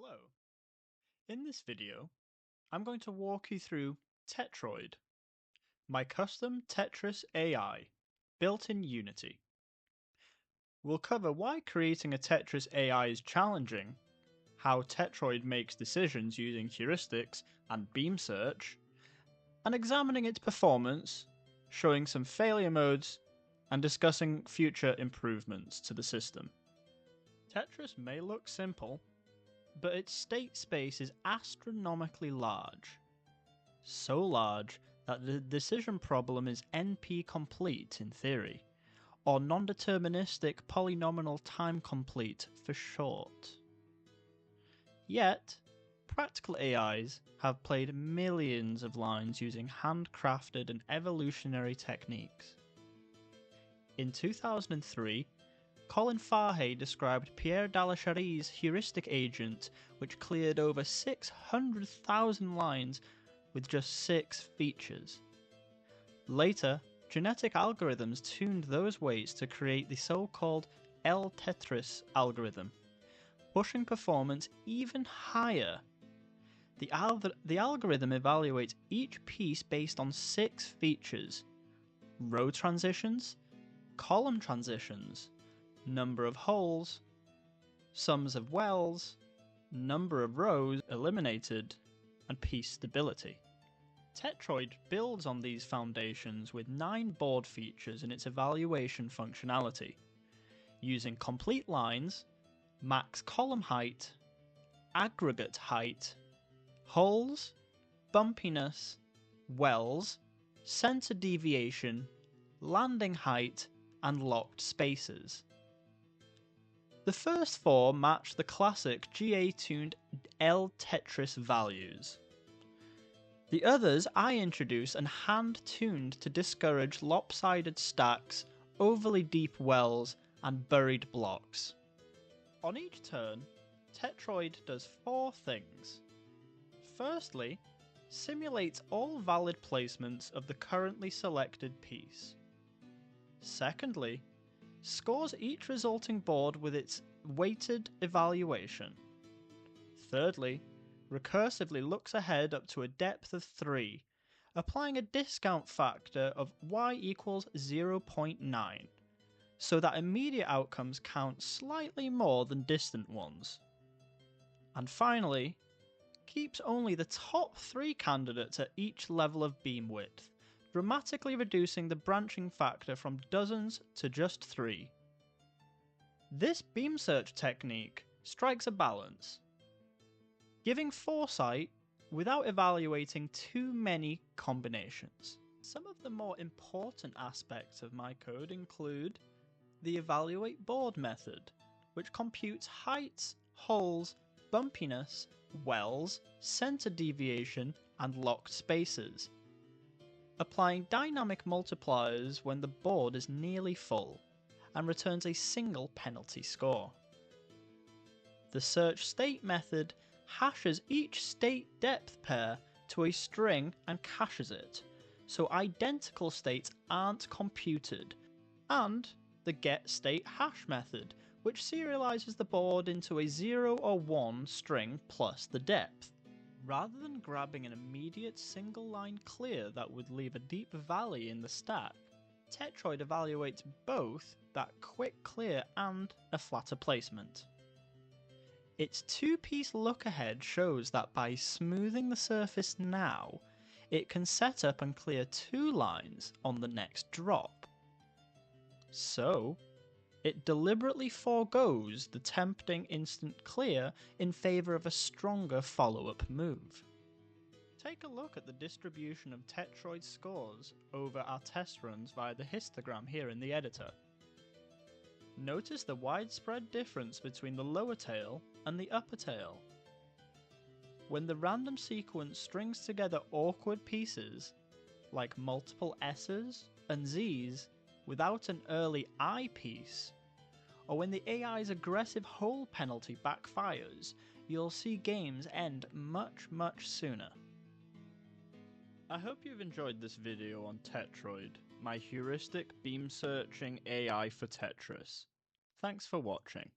Hello. In this video, I'm going to walk you through Tetroid, my custom Tetris AI, built in Unity. We'll cover why creating a Tetris AI is challenging, how Tetroid makes decisions using heuristics and beam search, and examining its performance, showing some failure modes, and discussing future improvements to the system. Tetris may look simple, but its state space is astronomically large. So large that the decision problem is NP-complete in theory, or non-deterministic polynomial time-complete for short. Yet, practical AIs have played millions of lines using handcrafted and evolutionary techniques. In 2003, Colin Farhay described Pierre Dalachary's heuristic agent, which cleared over 600,000 lines with just 6 features. Later, genetic algorithms tuned those weights to create the so-called L-Tetris algorithm, pushing performance even higher. The algorithm evaluates each piece based on 6 features: row transitions, column transitions, number of holes, sums of wells, number of rows eliminated, and piece stability. Tetroid builds on these foundations with 9 board features in its evaluation functionality, using complete lines, max column height, aggregate height, holes, bumpiness, wells, center deviation, landing height, and locked spaces. The first 4 match the classic GA-tuned L-Tetris values. The others I introduce and hand-tuned to discourage lopsided stacks, overly deep wells, and buried blocks. On each turn, Tetroid does 4 things. Firstly, simulates all valid placements of the currently selected piece. Secondly, scores each resulting board with its weighted evaluation. Thirdly, recursively looks ahead up to a depth of 3, applying a discount factor of y equals 0.9, so that immediate outcomes count slightly more than distant ones. And finally, keeps only the top 3 candidates at each level of beam width, dramatically reducing the branching factor from dozens to just 3. This beam search technique strikes a balance, giving foresight without evaluating too many combinations. Some of the more important aspects of my code include the evaluate board method, which computes heights, holes, bumpiness, wells, center deviation, and locked spaces, applying dynamic multipliers when the board is nearly full, and returns a single penalty score. The search state method hashes each state depth pair to a string and caches it, so identical states aren't computed, and the get state hash method, which serializes the board into a 0 or 1 string plus the depth. Rather than grabbing an immediate single line clear that would leave a deep valley in the stack, Tetroid evaluates both that quick clear and a flatter placement. Its 2-piece look ahead shows that by smoothing the surface now, it can set up and clear 2 lines on the next drop. So, it deliberately forgoes the tempting instant clear in favour of a stronger follow-up move. Take a look at the distribution of Tetroid scores over our test runs via the histogram here in the editor. Notice the widespread difference between the lower tail and the upper tail. When the random sequence strings together awkward pieces, like multiple S's and Z's without an early I piece, or when the AI's aggressive hole penalty backfires, you'll see games end much sooner. I hope you've enjoyed this video on Tetroid, my heuristic beam searching AI for Tetris. Thanks for watching.